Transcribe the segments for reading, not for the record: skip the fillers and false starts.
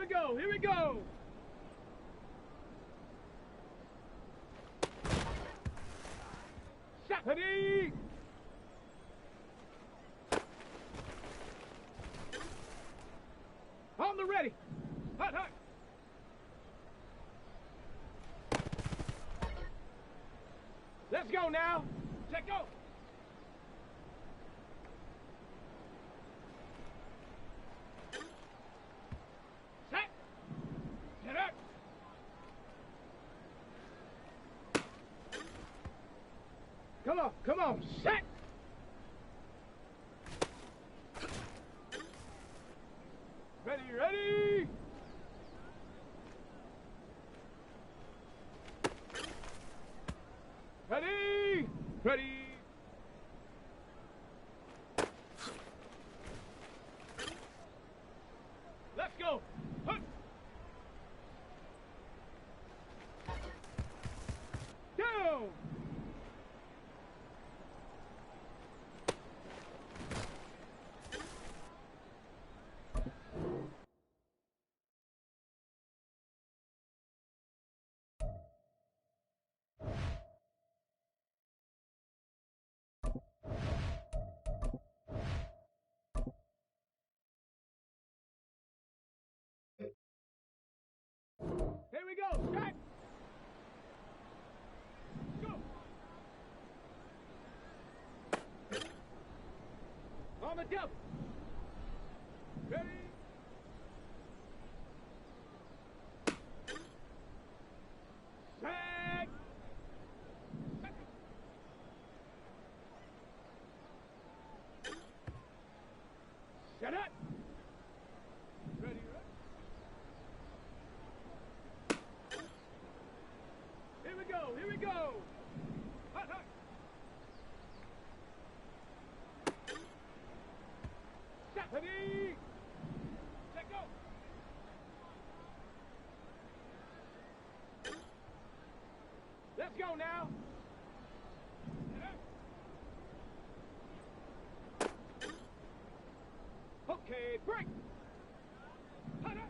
go. Here we go. Ready. On the ready. Hot, hot. Let's go now. Check go. Set. Get up. Come on. Set. Ready. Ready. Let's go. Hunt. Down. Here we go. Strike. Go. On the double. Ready. Set. Set up. Ready. Here we go. Hot, hot. Ready. Let go. Let's go now. Okay, break. Hot, hot.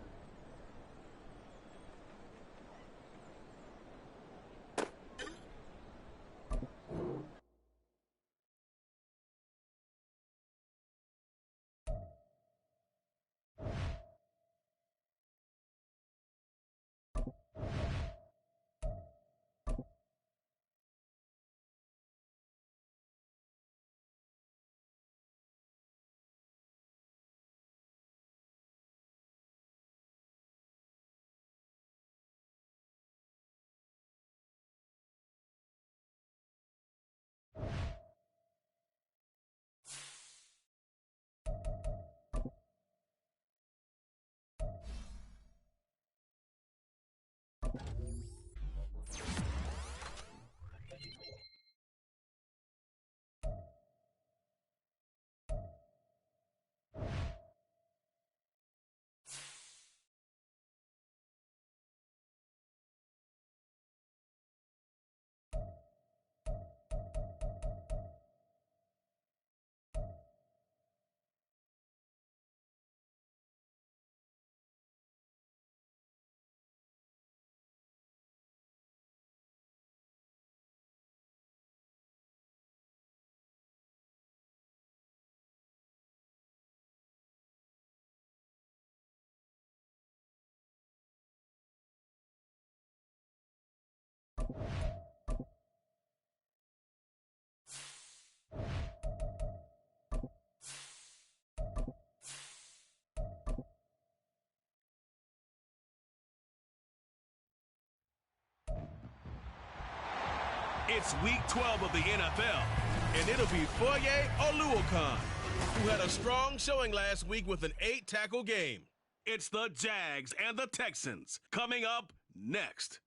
It's week 12 of the NFL, and it'll be Foye Oluokun, who had a strong showing last week with an 8-tackle game. It's the Jags and the Texans coming up next.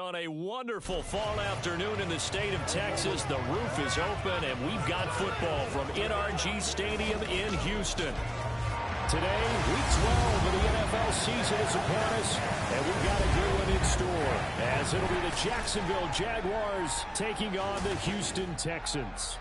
On a wonderful fall afternoon in the state of Texas, the roof is open, and we've got football from NRG Stadium in Houston. Today, week 12 of the NFL season is upon us, and we've got a good one in store. store, as it'll be the Jacksonville Jaguars taking on the Houston Texans.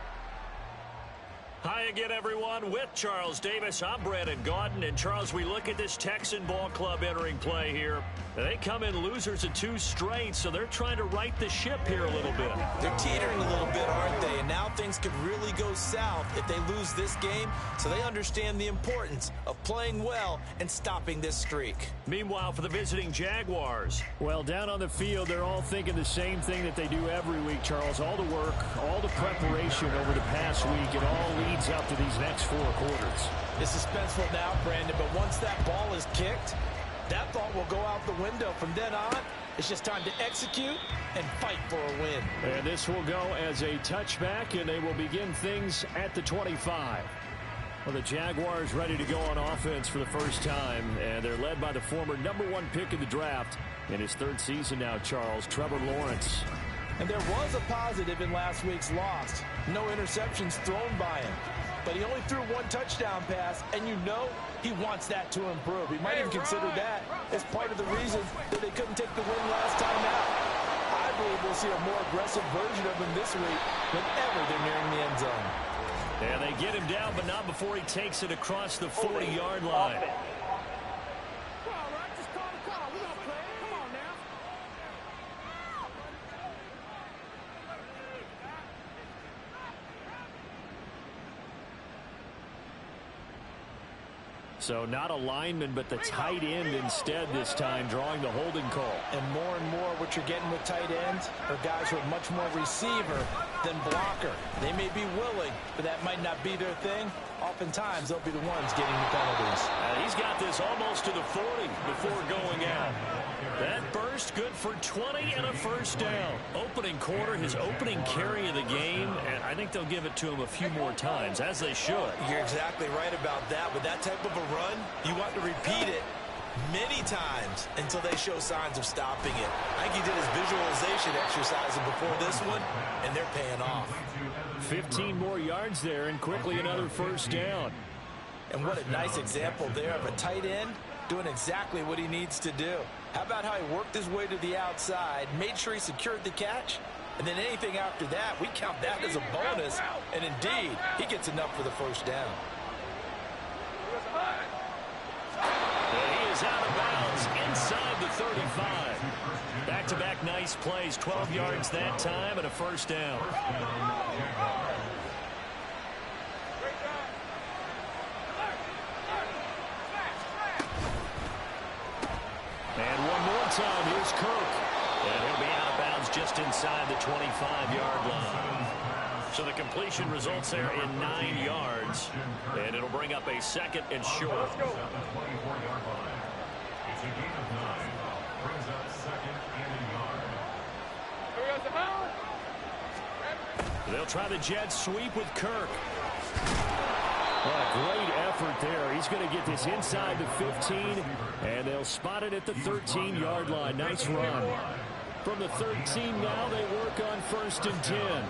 Hi again, everyone. With Charles Davis, I'm Brandon Gaudin. And, Charles, we look at this Texan ball club entering play here. They come in losers of 2 straight, so they're trying to right the ship here a little bit. They're teetering a little bit, aren't they? And now things could really go south if they lose this game, so they understand the importance of playing well and stopping this streak. Meanwhile, for the visiting Jaguars, well, down on the field, they're all thinking the same thing that they do every week, Charles. All the work, all the preparation over the past week, it all leads up to these next 4 quarters. It's suspenseful now, Brandon, but once that ball is kicked, that thought will go out the window. From then on, it's just time to execute and fight for a win. And this will go as a touchback, and they will begin things at the 25. Well, the Jaguars ready to go on offense for the first time, and they're led by the former #1 pick in the draft in his 3rd season now, Charles, Trevor Lawrence. And there was a positive in last week's loss. No interceptions thrown by him. But he only threw 1 touchdown pass, and you know he wants that to improve. He might even consider that as part of the reason that they couldn't take the win last time out. I believe we'll see a more aggressive version of him this week whenever they're nearing the end zone. And they get him down, but not before he takes it across the 40-yard line. So not a lineman, but the tight end instead this time, drawing the holding call. And more what you're getting with tight ends are guys who are much more receiver than blocker. They may be willing, but that might not be their thing. Oftentimes, they'll be the ones getting the penalties. He's got this almost to the 40 before going out. That burst good for 20 and a first down. Opening quarter, his opening carry of the game, and I think they'll give it to him a few more times, as they should. You're exactly right about that. With that type of a run, you want to repeat it many times until they show signs of stopping it. I think he did his visualization exercising before this one, and they're paying off. 15 more yards there, and quickly another first down. And what a nice example there of a tight end doing exactly what he needs to do. How about how he worked his way to the outside, made sure he secured the catch, and then anything after that, we count that as a bonus, and indeed, he gets enough for the first down. And he is out of bounds inside the 35. Back-to-back nice plays, 12 yards that time, and a first down. And one more time, here's Kirk. And he'll be out of bounds just inside the 25-yard line. So the completion results there in 9 yards. And it'll bring up a 2nd and short. Let's go. It's a gain of 9. Brings up 2nd and a yard. They'll try the jet sweep with Kirk. What a great effort there. He's going to get this inside the 15, and they'll spot it at the 13-yard line. Nice run. From the 13 now, they work on 1st and 10.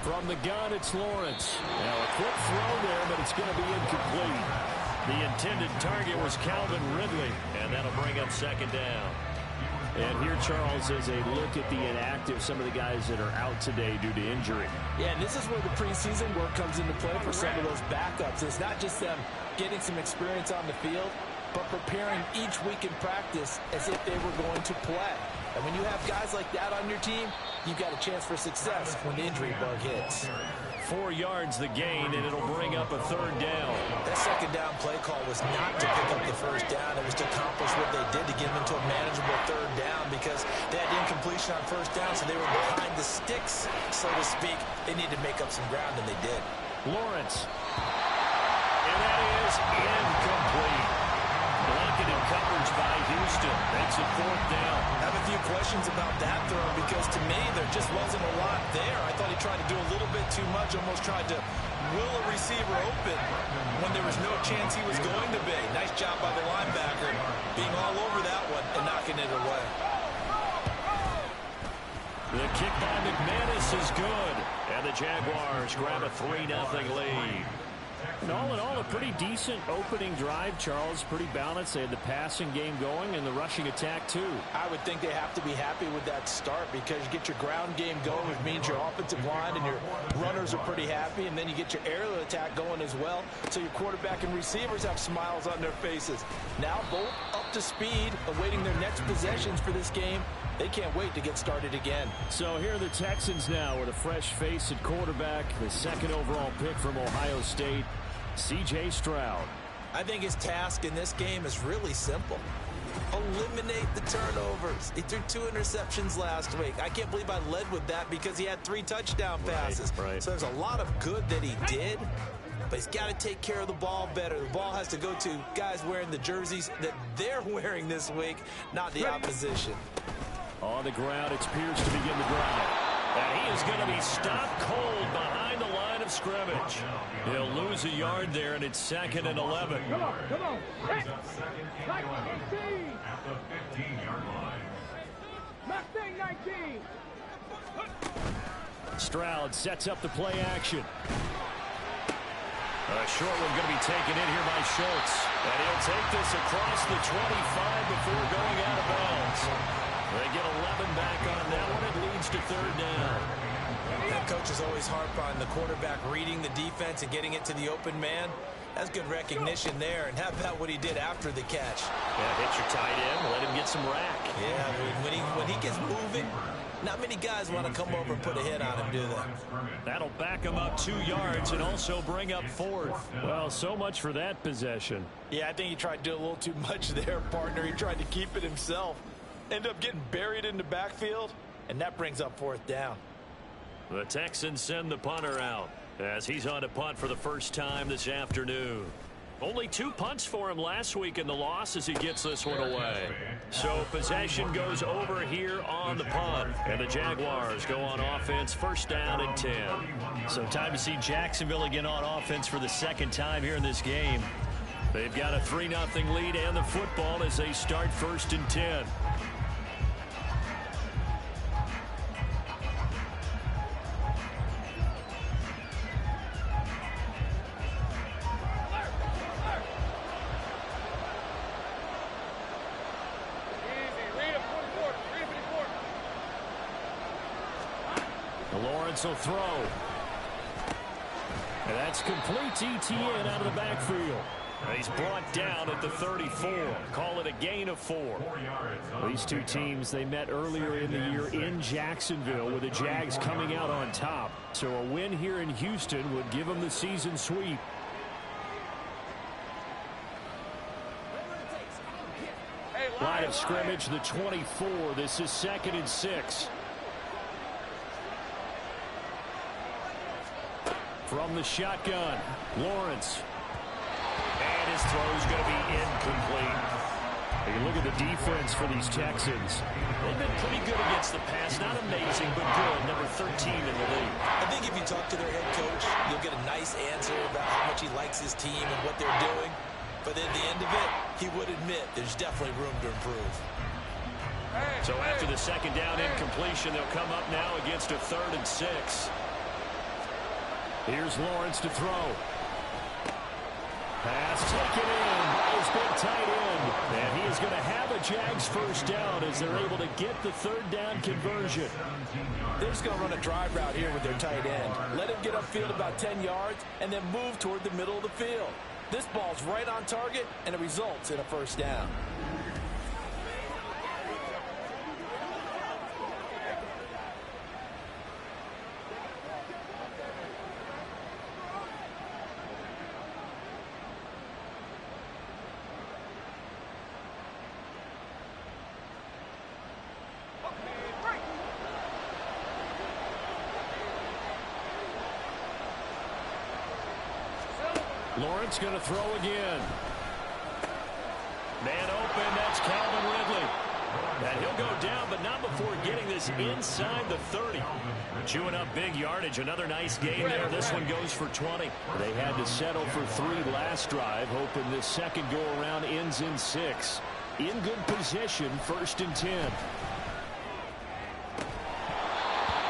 From the gun, it's Lawrence. Now a quick throw there, but it's going to be incomplete. The intended target was Calvin Ridley, and that'll bring up 2nd down. And here, Charles, is a look at the inactive, some of the guys that are out today due to injury. Yeah, and this is where the preseason work comes into play for some of those backups. It's not just them getting some experience on the field, but preparing each week in practice as if they were going to play. And when you have guys like that on your team, you've got a chance for success when the injury bug hits. 4 yards the gain, and it'll bring up a 3rd down. That 2nd down play call was not to pick up the first down. It was to accomplish what they did to get them into a manageable 3rd down because they had incompletion on first down, so they were behind the sticks, so to speak. They needed to make up some ground, and they did. Lawrence. And that is incomplete. Blanketed coverage by Houston. Makes it 4th down. I have a few questions about that throw because to me there just wasn't a lot there. I thought he tried to do a little bit too much, almost tried to will a receiver open when there was no chance he was going to be. Nice job by the linebacker being all over that one and knocking it away. The kick by McManus is good. And the Jaguars grab a 3-0 lead. And all in all, a pretty decent opening drive, Charles. Pretty balanced. They had the passing game going and the rushing attack, too. I would think they have to be happy with that start because you get your ground game going, which means your offensive line and your runners are pretty happy, and then you get your aerial attack going as well, so your quarterback and receivers have smiles on their faces. Now both up to speed, awaiting their next possessions for this game. They can't wait to get started again. So here are the Texans now with a fresh face at quarterback, the second overall pick from Ohio State, C.J. Stroud. I think his task in this game is really simple. Eliminate the turnovers. He threw 2 interceptions last week. I can't believe I led with that because he had 3 touchdown passes. Right. So there's a lot of good that he did, but he's got to take care of the ball better. The ball has to go to guys wearing the jerseys that they're wearing this week, not the opposition. On the ground, it's Pierce to begin the drive. And he is going to be stopped cold behind the line of scrimmage. He'll lose a yard there, and it's 2nd and 11. Come on. Hey. Second and 11 at the 15-yard line. Mustang 19. Stroud sets up the play action. A short one going to be taken in here by Schultz. And he'll take this across the 25 before going out of bounds. They get 11 back on that one. It leads to 3rd down. That coach is always harp on the quarterback reading the defense and getting it to the open man. That's good recognition there. And how about what he did after the catch? Yeah, hit your tight end. Let him get some rack. Yeah, when he gets moving, not many guys want to come over and put a hit on him, do they? That'll back him up 2 yards and also bring up 4th. Well, so much for that possession. Yeah, I think he tried to do a little too much there, partner. He tried to keep it himself. End up getting buried in the backfield, and that brings up 4th down. The Texans send the punter out as he's on to punt for the first time this afternoon. Only 2 punts for him last week in the loss as he gets this one away. So possession goes over here on the punt, and the Jaguars go on offense, 1st down and 10. So time to see Jacksonville again on offense for the 2nd time here in this game. They've got a 3-0 lead and the football as they start 1st and 10. Lawrence will throw. And that's complete to Etienne out of the backfield. He's brought down at the 34. Call it a gain of 4. These 2 teams, they met earlier in the year in Jacksonville with the Jags coming out on top. So a win here in Houston would give them the season sweep. Line of scrimmage, the 24. This is 2nd and 6. From the shotgun, Lawrence. And his throw's going to be incomplete. You look at the defense for these Texans. They've been pretty good against the pass. Not amazing, but good. Number 13 in the league. I think if you talk to their head coach, you'll get a nice answer about how much he likes his team and what they're doing. But at the end of it, he would admit there's definitely room to improve. So after the 2nd down incompletion, they'll come up now against a 3rd and 6. Here's Lawrence to throw. Pass taken in by his big tight end. And he is going to have a Jags 1st down as they're able to get the 3rd down conversion. They're just going to run a drive route here with their tight end. Let him get upfield about 10 yards and then move toward the middle of the field. This ball's right on target, and it results in a 1st down. Lawrence going to throw again. Man open, that's Calvin Ridley. And he'll go down, but not before getting this inside the 30. Chewing up big yardage. Another nice gain there. This one goes for 20. They had to settle for 3 last drive, hoping this second go-around ends in 6. In good position, 1st and 10.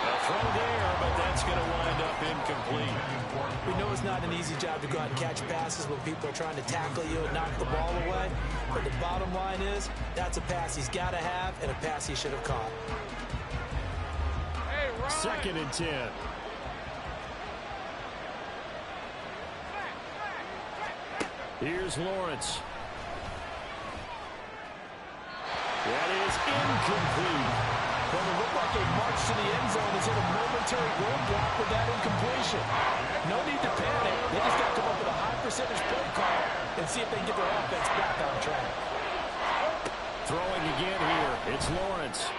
A throw there, but then that's going to wind up incomplete. We know it's not an easy job to go out and catch passes when people are trying to tackle you and knock the ball away. But the bottom line is, that's a pass he's got to have and a pass he should have caught. Second and 10. Here's Lawrence. That is incomplete. Well, it looked like a march to the end zone is in a momentary roadblock with that incompletion. No need to panic. They just got to come up with a high percentage play call and see if they can get their offense back on track. Throwing again here. It's Lawrence.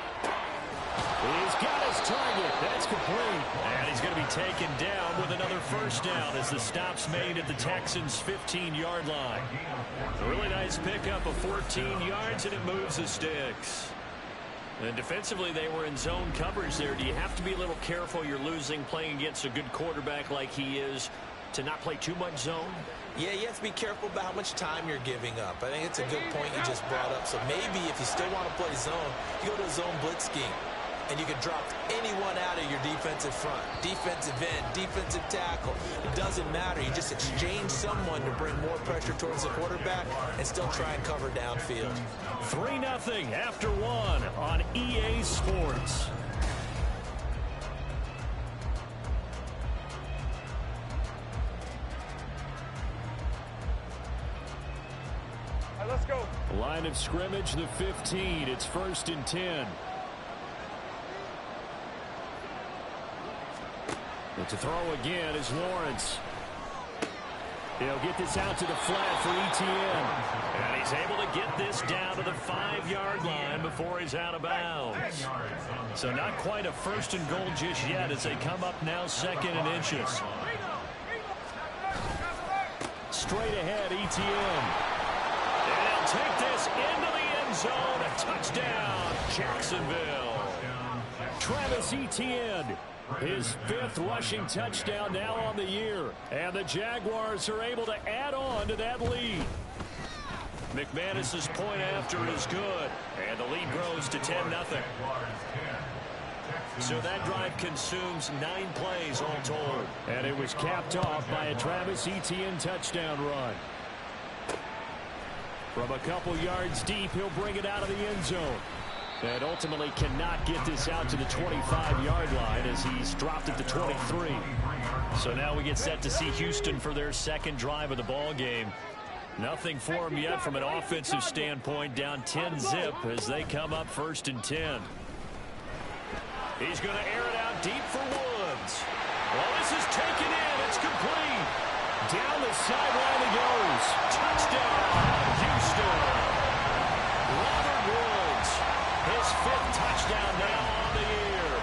He's got his target. That's complete. And he's going to be taken down with another first down as the stop's made at the Texans' 15-yard line. A really nice pickup of 14 yards, and it moves the sticks. And defensively, they were in zone coverage there. Do you have to be a little careful? You're losing playing against a good quarterback like he is to not play too much zone? Yeah, you have to be careful about how much time you're giving up. I think it's a good point you just brought up. So maybe if you still want to play zone, you go to a zone blitz scheme. And you can drop anyone out of your defensive front. Defensive end, defensive tackle. It doesn't matter. You just exchange someone to bring more pressure towards the quarterback and still try and cover downfield. 3-0 after one on EA Sports. All right, let's go. Line of scrimmage, the 15. It's 1st and 10. And to throw again is Lawrence. He'll get this out to the flat for Etienne. And he's able to get this down to the 5-yard line before he's out of bounds. So not quite a 1st and goal just yet as they come up now 2nd and inches. Straight ahead, Etienne. And he'll take this into the end zone. A touchdown, Jacksonville. Travis Etienne. His 5th rushing touchdown now on the year. And the Jaguars are able to add on to that lead. McManus's point after is good. And the lead grows to 10-0. So that drive consumes 9 plays all told. And it was capped off by a Travis Etienne touchdown run. From a couple yards deep, he'll bring it out of the end zone. And ultimately cannot get this out to the 25-yard line as he's dropped at the 23. So now we get set to see Houston for their 2nd drive of the ball game. Nothing for them yet from an offensive standpoint, down 10-zip as they come up 1st and 10. He's going to air it out deep for Woods. Well, this is taken in. It's complete. Down the sideline he goes. Touchdown, Houston. Robert Woods. His 5th touchdown now on the year.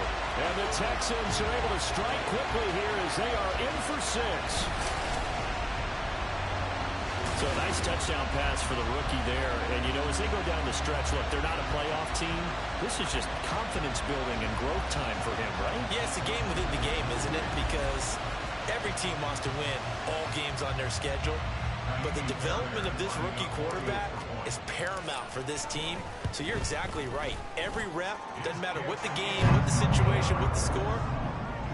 And the Texans are able to strike quickly here as they are in for 6. So a nice touchdown pass for the rookie there. And, you know, as they go down the stretch, look, they're not a playoff team. This is just confidence building and growth time for him, right? Yeah, it's a game within the game, isn't it? Because every team wants to win all games on their schedule. But the development of this rookie quarterback is paramount for this team. So you're exactly right. Every rep, doesn't matter what the game, what the situation, what the score,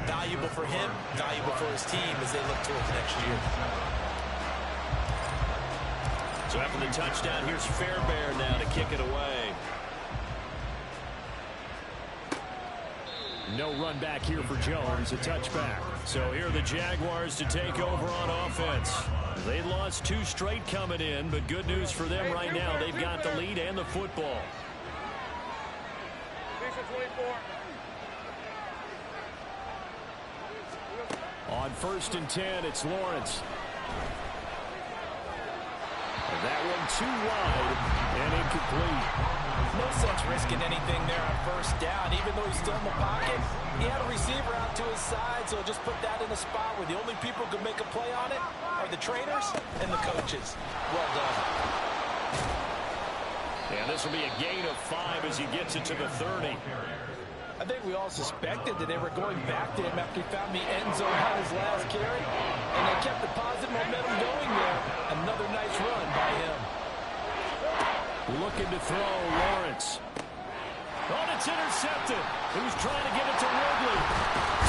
valuable for him, valuable for his team as they look towards next year. So after the touchdown, here's Fairbairn now to kick it away. No run back here for Jones, a touchback. So here are the Jaguars to take over on offense. They lost 2 straight coming in, but good news for them right now. They've got the lead and the football. On 1st and 10, it's Lawrence. And that one too wide and incomplete. No sense risking anything there on 1st down. Even though he's still in the pocket, he had a receiver out to his side, so just put that in a spot where the only people who can make a play on it are the trainers and the coaches. Well done. And this will be a gain of 5 as he gets it to the 30. I think we all suspected that they were going back to him after he found the end zone on his last carry, and they kept the positive momentum going there. Another nice run by him. Looking to throw, Lawrence. Oh, it's intercepted. Who's trying to give it to Ridley?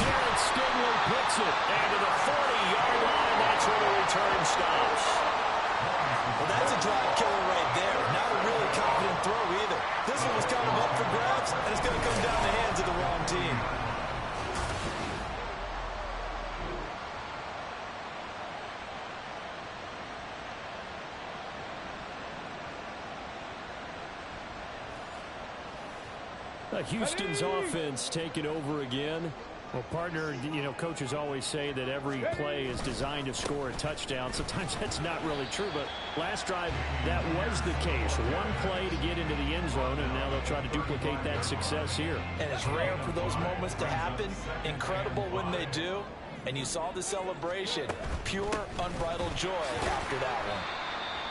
Jared Stingley puts it. And to the 40-yard line, that's where the return stops. Well, that's a drive killer right there. Not a really confident throw either. This one was kind of up for grabs, and it's going to come down the hands of the wrong team. Houston's offense taking over again. Well, partner, you know, coaches always say that every play is designed to score a touchdown. Sometimes that's not really true, but last drive, that was the case. One play to get into the end zone, and now they'll try to duplicate that success here. And it's rare for those moments to happen. Incredible when they do. And you saw the celebration. Pure, unbridled joy after that one.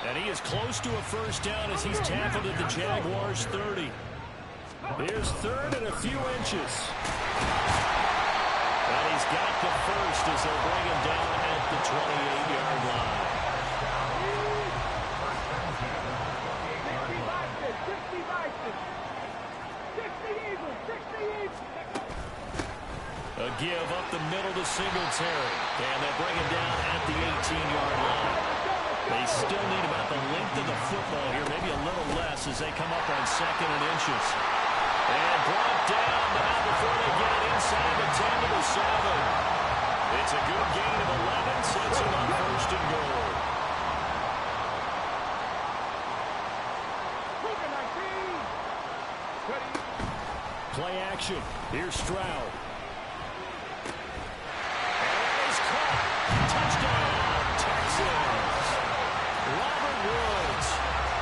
And he is close to a first down as he's tackled at the Jaguars' 30. Here's third and a few inches. And he's got the first as they bring him down at the 28-yard line. 60 Eagles. A give up the middle to Singletary. And they bring him down at the 18-yard line. They still need about the length of the football here, maybe a little less as they come up on second and inches. And brought down now before they get it inside the 10 to the 7. It's a good gain of 11, sets him on first and goal. Play action. Here's Stroud. And he's caught. Touchdown, Texans. Robert Woods.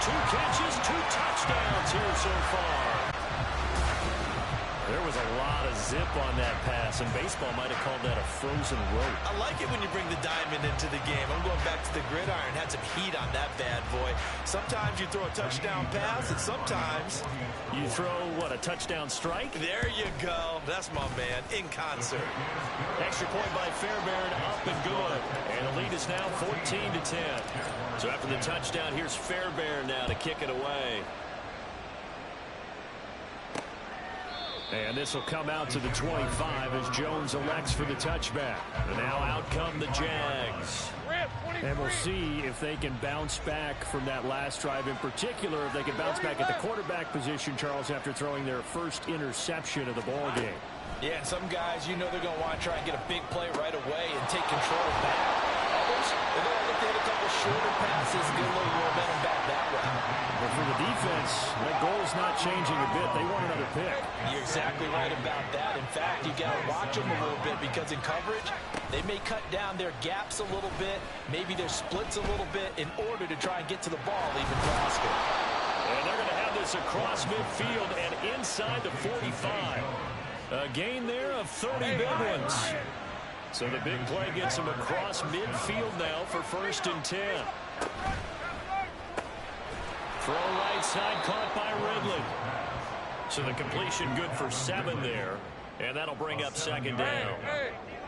2 catches, 2 touchdowns here so far. There was a lot of zip on that pass, and baseball might have called that a frozen rope. I like it when you bring the diamond into the game. I'm going back to the gridiron. Had some heat on that bad boy. Sometimes you throw a touchdown pass, and sometimes you throw, what, a touchdown strike? There you go. That's my man, in concert. Extra point by Fairbairn, up and good. And the lead is now 14-10. So after the touchdown, here's Fairbairn now to kick it away. And this will come out to the 25 as Jones elects for the touchback. And now out come the Jags. And we'll see if they can bounce back from that last drive. In particular, if they can bounce back at the quarterback position, Charles, after throwing their first interception of the ball game. Yeah, some guys, you know they're going to want to try and get a big play right away and take control back. Others, they're going to look to hit a couple shorter passes and get a little momentum back that way. But for the defense, that goal is not changing a bit. They want another pick. You're exactly right about that. In fact, you got to watch them a little bit because in coverage, they may cut down their gaps a little bit, maybe their splits a little bit in order to try and get to the ball even faster. And they're going to have this across midfield and inside the 45. A gain there of 30 big ones. So the big play gets him across midfield now for first and 10. Throw right side caught by Ridley. So the completion good for 7 there. And that'll bring up second down.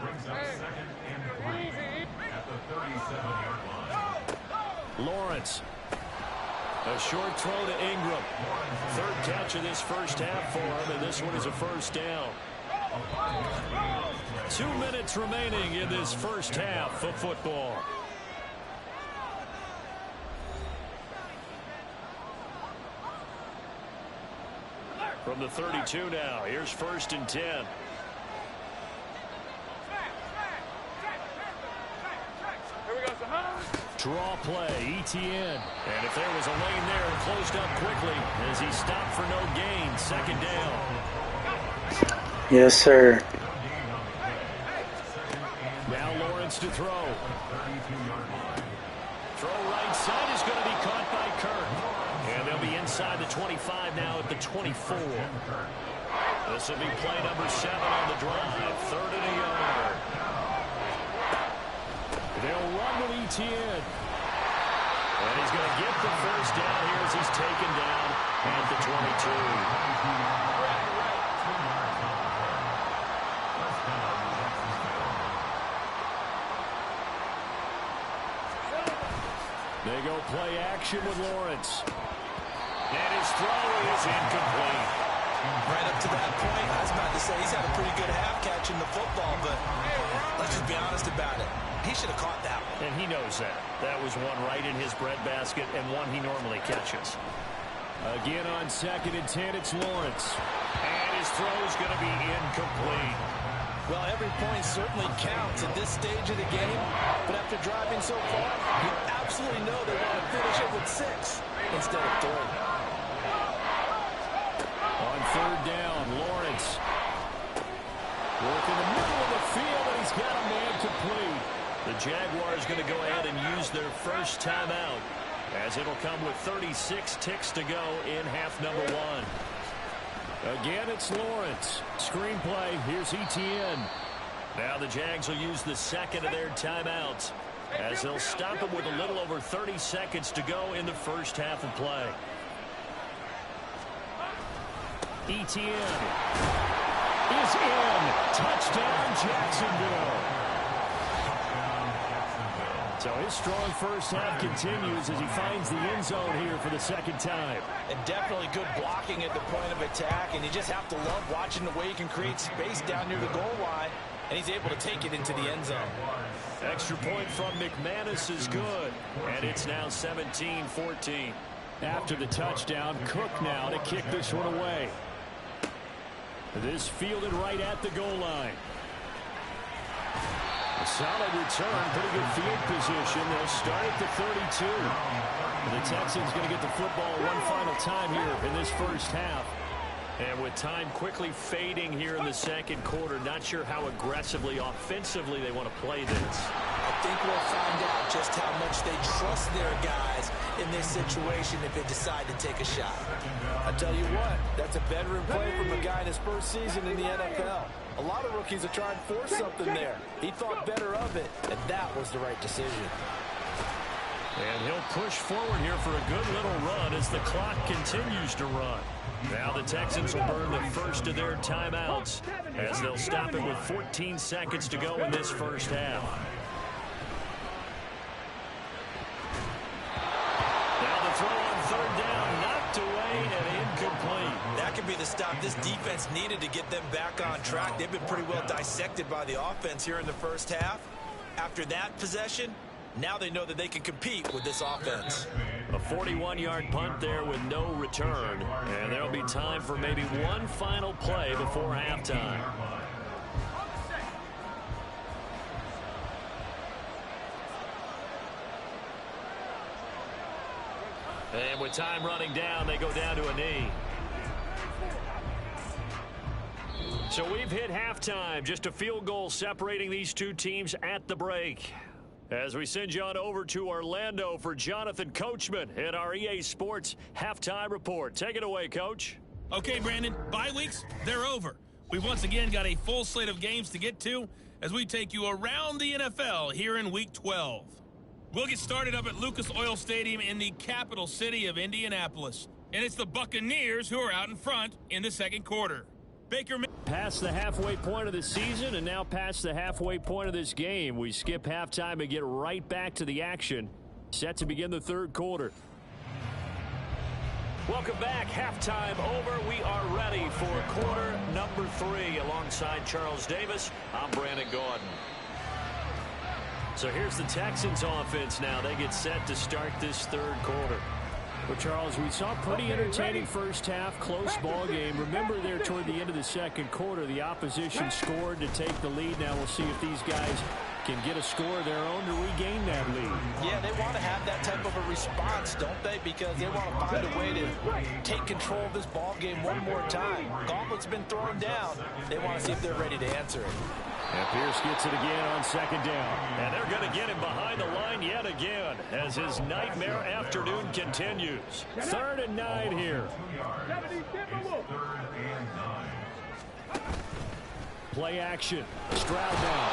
Brings up second and 3 at the 37-yard line. Lawrence. A short throw to Ingram. Third catch of this first half for him, and this one is a first down. 2 minutes remaining in this first half of football. From the 32 now, here's first and 10. Draw play, ETN. And if there was a lane there, it closed up quickly as he stopped for no gain. Second down. Yes, sir. Now Lawrence to throw. Throw right side is going to be caught by Kirk. And they'll be inside the 25 now at the 24. This will be play number 7 on the drive. 3rd and a yard. They'll run with ETN. And he's going to get the first down here as he's taken down at the 22. They go play action with Lawrence. And his throw is incomplete. to say he's had a pretty good half catching the football, but let's just be honest about it. He should have caught that one. And he knows that. That was one right in his breadbasket and one he normally catches. Again on 2nd and 10, it's Lawrence. And his throw is going to be incomplete. Well, every point certainly counts at this stage of the game, but after driving so far, you absolutely know they want to finish it with 6 instead of 3. On 3rd down, Lawrence. Working the middle of the field, and he's got a man complete. The Jaguars going to go ahead and use their first timeout, as it'll come with 36 ticks to go in half number 1. Again, it's Lawrence. Screenplay, here's Etienne. Now the Jags will use the second of their timeouts, as they'll stop him with a little over 30 seconds to go in the first half of play. Etienne is in. Touchdown, Jacksonville. So his strong first half continues as he finds the end zone here for the second time. And definitely good blocking at the point of attack, and you just have to love watching the way he can create space down near the goal line, and he's able to take it into the end zone. Extra point from McManus is good, and it's now 17-14. After the touchdown, Cook now to kick this one away. This fielded right at the goal line. A solid return, pretty good field position. They'll start at the 32. And the Texans going to get the football one final time here in this first half. And with time quickly fading here in the second quarter, not sure how aggressively, offensively they want to play this. I think we'll find out just how much they trust their guys in this situation if they decide to take a shot. I tell you what, that's a veteran play from a guy in his first season in the NFL. A lot of rookies are trying to force something there. He thought better of it, and that was the right decision. And he'll push forward here for a good little run as the clock continues to run. Now the Texans will burn the first of their timeouts as they'll stop it with 14 seconds to go in this first half. Now the throw on 3rd down, knocked away and incomplete. That could be the stop this defense needed to get them back on track. They've been pretty well dissected by the offense here in the first half. After that possession, now they know that they can compete with this offense. A 41-yard punt there with no return. And there'll be time for maybe one final play before halftime. And with time running down, they go down to a knee. So we've hit halftime. Just a field goal separating these two teams at the break. As we send you on over to Orlando for Jonathan Coachman in our EA Sports Halftime Report. Take it away, Coach. Okay, Brandon, bye weeks, they're over. We've once again got a full slate of games to get to as we take you around the NFL here in Week 12. We'll get started up at Lucas Oil Stadium in the capital city of Indianapolis. And it's the Buccaneers who are out in front in the second quarter. Baker past the halfway point of the season and now past the halfway point of this game. We skip halftime and get right back to the action. Set to begin the third quarter. Welcome back. Halftime over. We are ready for quarter number 3 alongside Charles Davis. I'm Brandon Gordon. So here's the Texans offense now. They get set to start this third quarter. Well, Charles, we saw pretty entertaining first half, close ball game. Remember there toward the end of the second quarter, the opposition scored to take the lead. Now we'll see if these guys can get a score of their own to regain that lead. Yeah, they want to have that type of a response, don't they? Because they want to find a way to take control of this ball game one more time. Gauntlet's been thrown down. They want to see if they're ready to answer it. And Pierce gets it again on 2nd down. And they're going to get him behind the line yet again as his nightmare afternoon continues. 3rd and 9 here. Play action. Stroud down.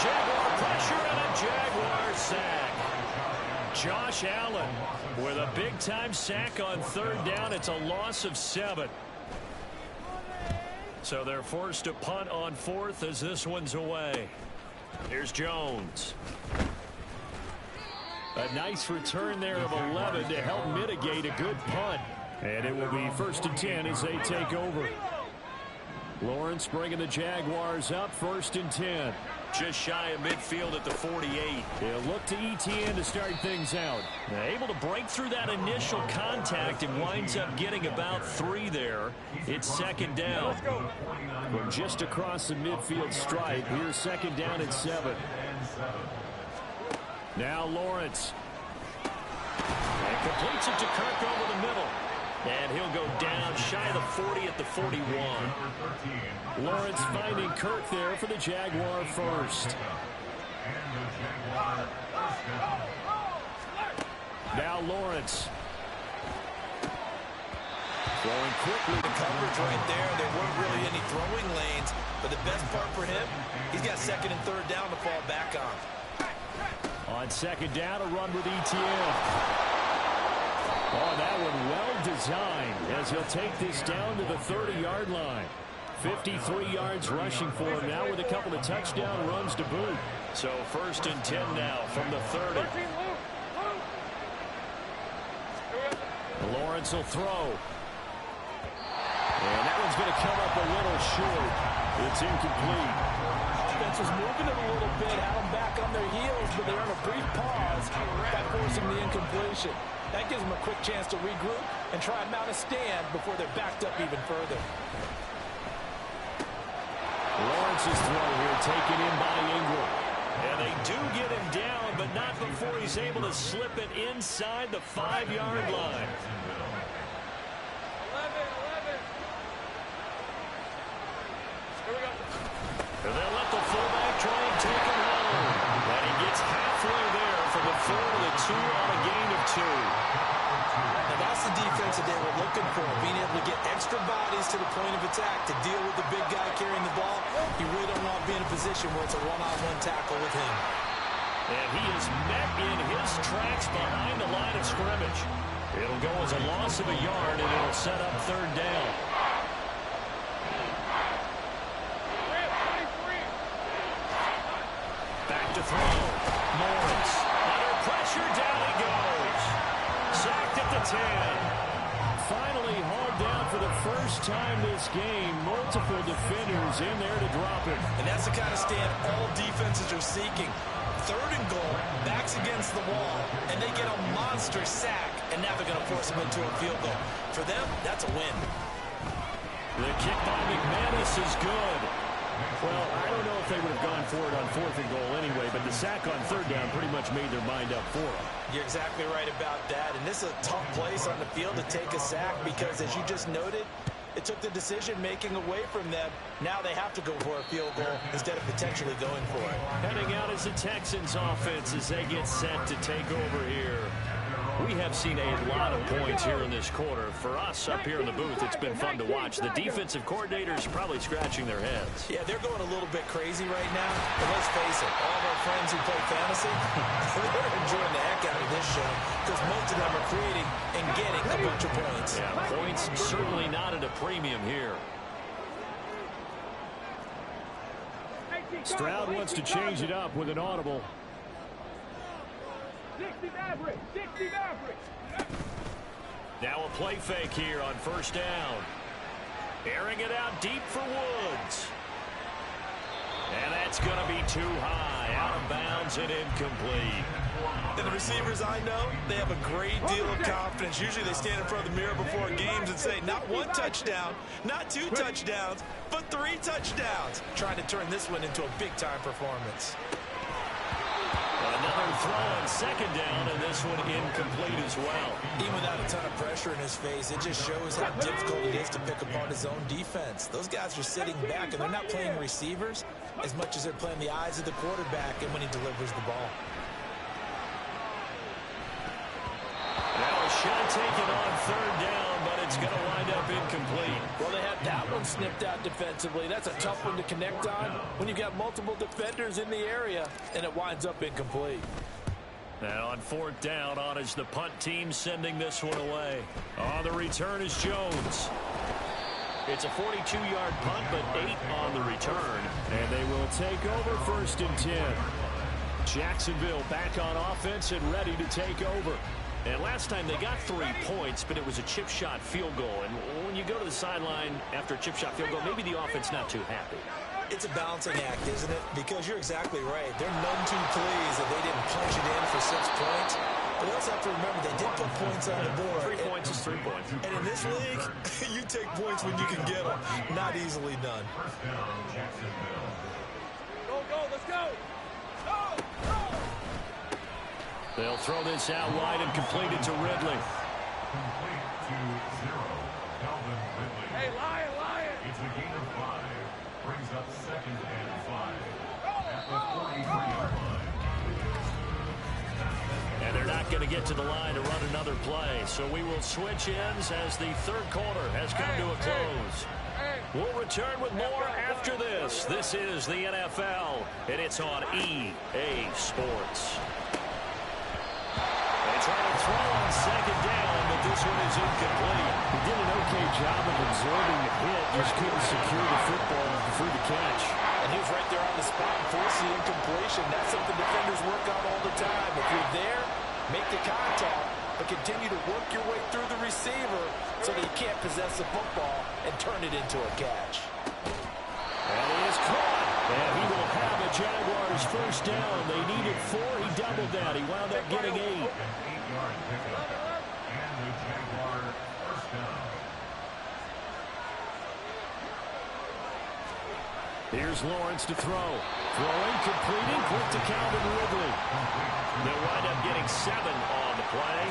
Jaguar pressure and a Jaguar sack. Josh Allen with a big-time sack on 3rd down. It's a loss of 7. So they're forced to punt on 4th as this one's away. Here's Jones. A nice return there of 11 to help mitigate a good punt. And it will be 1st and 10 as they take over. Lawrence bringing the Jaguars up 1st and 10. Just shy of midfield at the 48. They'll look to ETN to start things out. Now, able to break through that initial contact and winds up getting about 3 there. It's 2nd down. From just across the midfield stripe, here's 2nd down and 7. Now Lawrence. And completes it to Kirk over the middle. And he'll go down shy of the 40 at the 41. Lawrence finding Kirk there for the Jaguar first. Now Lawrence. Throwing quickly. The coverage right there. There weren't really any throwing lanes. But the best part for him, he's got 2nd and 3rd down to fall back on. On 2nd down, a run with ETN. Oh, that one well designed as he'll take this down to the 30-yard line. 53 yards rushing for him now with a couple of touchdown runs to boot. So 1st and 10 now from the 30. Lawrence will throw. And that one's going to come up a little short. It's incomplete. Offense was moving it a little bit, had them back on their heels, but they're on a brief pause by forcing the incompletion. That gives them a quick chance to regroup and try and mount a stand before they're backed up even further. Lawrence's throw here taken in by Ingram. And they do get him down, but not before he's able to slip it inside the 5-yard line. 11. And they'll let the fullback try and take him home. And he gets halfway there from the 4 to the 2 on a gain of 2. Now that's the defense that they were looking for, being able to get extra bodies to the point of attack to deal with the big guy carrying the ball. You really don't want to be in a position where it's a one-on-one tackle with him. And he is met in his tracks behind the line of scrimmage. It'll go as a loss of a yard, and it'll set up 3rd down. Back to throw. Lawrence. Under pressure, down he goes. Sacked at the 10. Finally hauled down for the first time this game. Multiple defenders in there to drop him. And that's the kind of stand all defenses are seeking. 3rd and goal, backs against the wall, and they get a monster sack, and now they're going to force him into a field goal. For them, that's a win. The kick by McManus is good. Well, I don't know if they would have gone for it on 4th and goal anyway, but the sack on 3rd down pretty much made their mind up for them. You're exactly right about that, and this is a tough place on the field to take a sack because, as you just noted, it took the decision-making away from them. Now they have to go for a field goal instead of potentially going for it. Heading out is the Texans offense as they get set to take over here. We have seen a lot of points here in this quarter. For us up here in the booth, it's been fun to watch. The defensive coordinators are probably scratching their heads. Yeah, they're going a little bit crazy right now. But let's face it, all of our friends who play fantasy, they're enjoying the heck out of this show because most of them are creating and getting a bunch of points. Yeah, points certainly not at a premium here. Stroud wants to change it up with an audible. 60 Maverick! 60 Maverick! Now a play fake here on 1st down. Airing it out deep for Woods. And that's going to be too high. Out of bounds and incomplete. And the receivers I know, they have a great deal of confidence. Usually they stand in front of the mirror before games and say, not 1 touchdown, not 2 touchdowns, but 3 touchdowns. Trying to turn this one into a big-time performance. Another throw on 2nd down, and this one incomplete as well. Even without a ton of pressure in his face, it just shows how difficult it is to pick apart his own defense. Those guys are sitting back, and they're not playing receivers as much as they're playing the eyes of the quarterback and when he delivers the ball. Now a shot taken on 3rd down, but it's going to wind up incomplete. Well, they had that one snipped out defensively. That's a tough one to connect on when you've got multiple defenders in the area, and it winds up incomplete. Now on 4th down, on is the punt team sending this one away. On the return is Jones. It's a 42-yard punt, but 8 on the return. And they will take over 1st and 10. Jacksonville back on offense and ready to take over. And last time they got 3 points, but it was a chip shot field goal. And when you go to the sideline after a chip shot field goal, maybe the offense not too happy. It's a balancing act, isn't it? Because you're exactly right. They're none too pleased that they didn't punch it in for 6 points. But we also have to remember they did put points on the board. 3 points is 3 points. And in this league, you take points when you can get them. Not easily done. Go, let's go. They'll throw this out wide and complete it to Ridley. Complete to 0. Calvin Ridley. Hey, Lion. It's a gain of 5. Brings up 2nd and 5. At the 43-yard line. And they're not going to get to the line to run another play. So we will switch ends as the third quarter has come to a close. We'll return with more after this. This is the NFL, and it's on EA Sports. They try to throw on 2nd down, but this one is incomplete. He did an okay job of absorbing the hit, just couldn't secure the football through the catch. And he was right there on the spot and forced the incompletion. That's something defenders work on all the time. If you're there, make the contact, but continue to work your way through the receiver so that you can't possess the football and turn it into a catch. And he is caught. And he will have a Jaguars first down. They needed 4. He doubled that. He wound up getting 8. An 8-yard pickup. And the Jaguar first down. Here's Lawrence to throw. Throwing, completing, quick to Calvin Ridley. They'll wind up getting 7 on the play,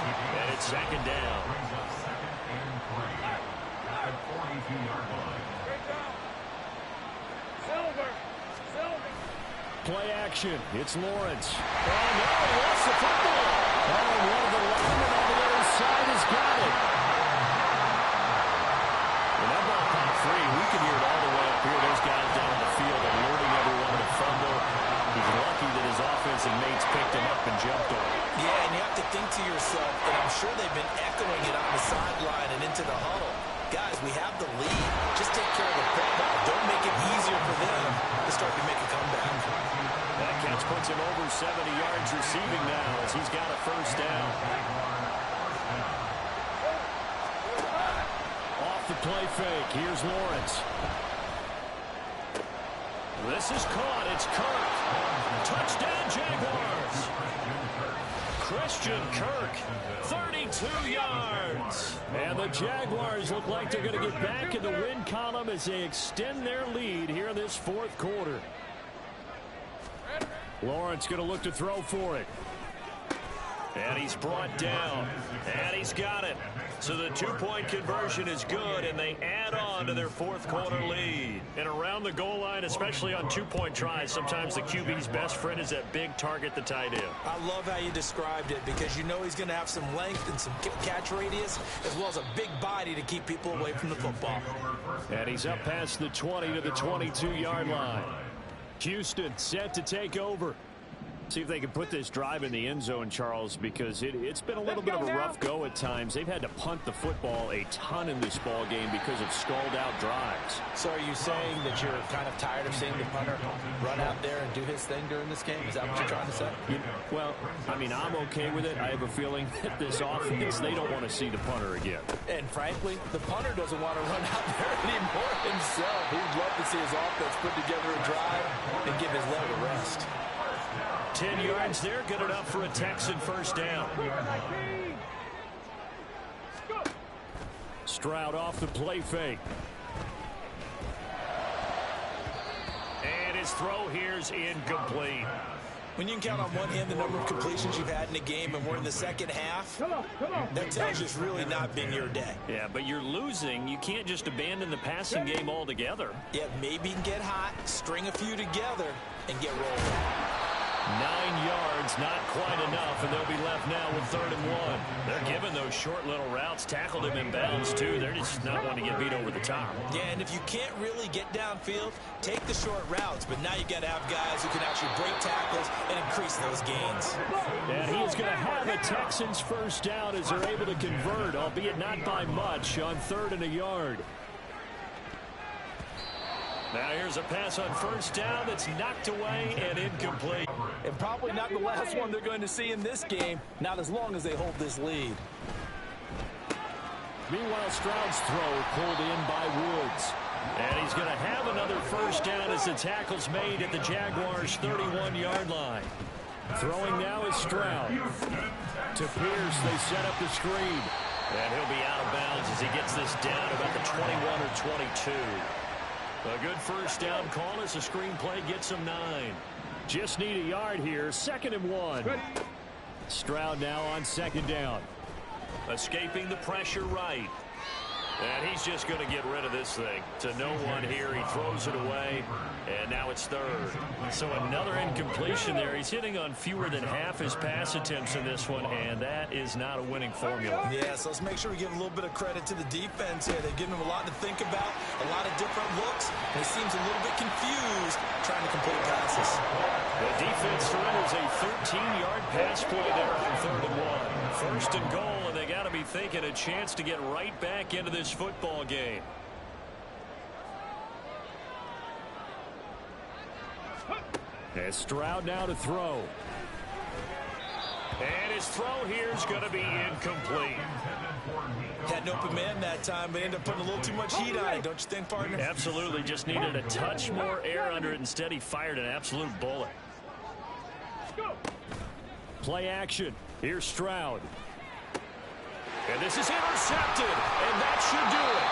and it's 2nd down. Brings up 2nd and 3. At the 42-yard line. Great job. Silver. Play action. It's Lawrence. Oh, no, he lost the football. Oh, one of the linemen on the other side has got it. When that ball caught free, we can hear it all the way up here. Those guys down on the field alerting everyone to fumble. He's lucky that his offensive mates picked him up and jumped on him. Yeah, and you have to think to yourself, and I'm sure they've been echoing it on the sideline and into the huddle. Guys, we have the lead. Just take care of the football. Don't make it easier for them to start to make a comeback. That catch puts him over 70 yards receiving now as he's got a first down. Off the play fake. Here's Lawrence. This is caught. It's Kirk. Touchdown, Jaguars. Christian Kirk, 32 yards. And the Jaguars look like they're going to get back in the win column as they extend their lead here in this 4th quarter. Lawrence going to look to throw for it. And he's brought down. And he's got it. So the 2-point conversion is good, and they add on to their 4th quarter lead. And around the goal line, especially on 2-point tries, sometimes the QB's best friend is that big target, the tight end. I love how you described it because you know he's going to have some length and some catch radius as well as a big body to keep people away from the football. And he's up past the 20 to the 22-yard line. Houston set to take over. See if they can put this drive in the end zone, Charles, because it's been a little bit of a rough go at times. They've had to punt the football a ton in this ball game because of stalled-out drives. So are you saying that you're kind of tired of seeing the punter run out there and do his thing during this game? Is that what you're trying to say? Well, I mean, I'm okay with it. I have a feeling that this offense, they don't want to see the punter again. And frankly, the punter doesn't want to run out there anymore himself. He'd love to see his offense put together a drive and give his leg a rest. 10 yards there, good enough for a Texan first down. Stroud off the play fake. And his throw here's incomplete. When you can count on one hand the number of completions you've had in a game and we're in the second half, that tells you it's really not been your day. Yeah, but you're losing. You can't just abandon the passing game altogether. Yeah, maybe you can get hot, string a few together, and get rolling. 9 yards, not quite enough, and they'll be left now with 3rd and 1. They're giving those short little routes, tackled him in bounds, too. They're just not wanting to get beat over the top. Yeah, and if you can't really get downfield, take the short routes, but now you've got to have guys who can actually break tackles and increase those gains. And he is going to have a Texans first down as they're able to convert, albeit not by much, on 3rd and a yard. Now here's a pass on first down that's knocked away and incomplete. And probably not the last one they're going to see in this game, not as long as they hold this lead. Meanwhile, Stroud's throw pulled in by Woods. And he's going to have another first down as the tackle's made at the Jaguars' 31-yard line. Throwing now is Stroud. To Pierce, they set up the screen. And he'll be out of bounds as he gets this down about the 21 or 22. A good first down call as the screen play gets him 9. Just need a yard here. 2nd and 1. Stroud now on 2nd down. Escaping the pressure right. And he's just going to get rid of this thing. To no one here. He throws it away. And now it's 3rd. So another incompletion there. He's hitting on fewer than half his pass attempts in this one. And that is not a winning formula. Yeah, so let's make sure we give a little bit of credit to the defense here. They've given him a lot to think about. A lot of different looks. And he seems a little bit confused trying to complete passes. The defense surrenders a 13-yard pass play there on 3rd and 1. 1st and goal, and they got to be thinking a chance to get right back into this football game. And Stroud now to throw. And his throw here is going to be incomplete. Had an open man that time, but ended up putting a little too much heat on it, don't you think, partner? Absolutely. Just needed a touch more air under it. Instead, he fired an absolute bullet. Play action. Here's Stroud. And this is intercepted. And that should do it.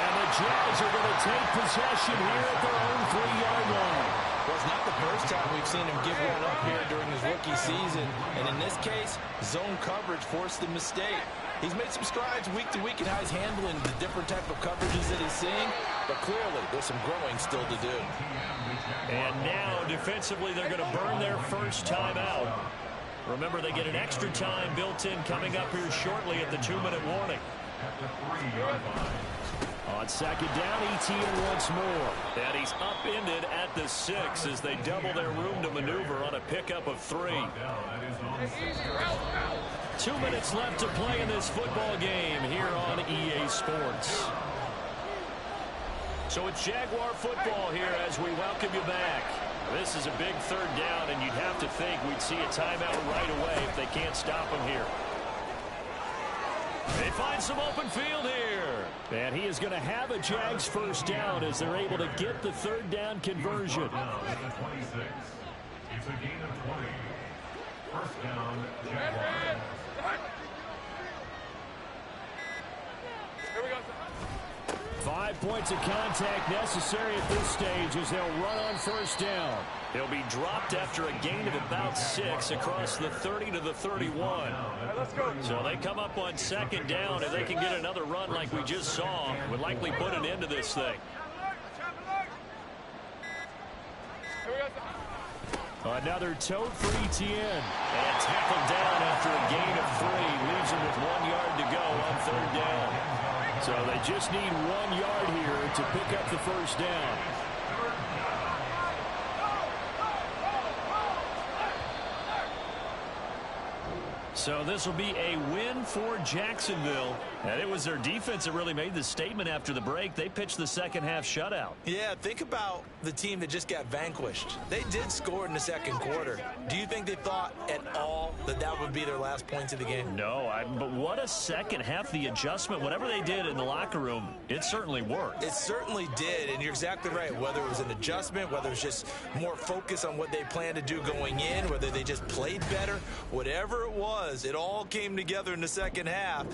And the Jags are going to take possession here at their own 3-yard line. Well, it's not the first time we've seen him give one up here during his rookie season. And in this case, zone coverage forced the mistake. He's made some strides week to week in how he's handling the different type of coverages that he's seeing. But clearly, there's some growing still to do. And now, defensively, they're going to burn their first time out. Remember, they get an extra time built in coming up here shortly at the 2-minute warning. On 2nd down, ETN once more. And he's upended at the 6 as they double their room to maneuver on a pickup of 3. 2 minutes left to play in this football game here on EA Sports. So it's Jaguar football here as we welcome you back. This is a big 3rd down, and you'd have to think we'd see a timeout right away if they can't stop him here. They find some open field here. And he is going to have a Jags first down as they're able to get the 3rd down conversion. It's a gain of 20. First down, Jaguars. Here we go. 5 points of contact necessary at this stage as they'll run on first down. He'll be dropped after a gain of about 6 across the 30 to the 31. Let's go. So they come up on 2nd down. If they can get another run like we just saw, would likely put an end to this thing. Another tote for ETN. And tackled down after a gain of 3. Leaves him with 1 yard to go on 3rd down. So they just need 1 yard here to pick up the first down. So this will be a win for Jacksonville. And it was their defense that really made the statement after the break. They pitched the second half shutout. Yeah, think about the team that just got vanquished. They did score in the 2nd quarter. Do you think they thought at all that that would be their last points of the game? No, but what a second half. The adjustment, whatever they did in the locker room, it certainly worked. It certainly did, and you're exactly right. Whether it was an adjustment, whether it was just more focus on what they planned to do going in, whether they just played better, whatever it was, it all came together in the second half,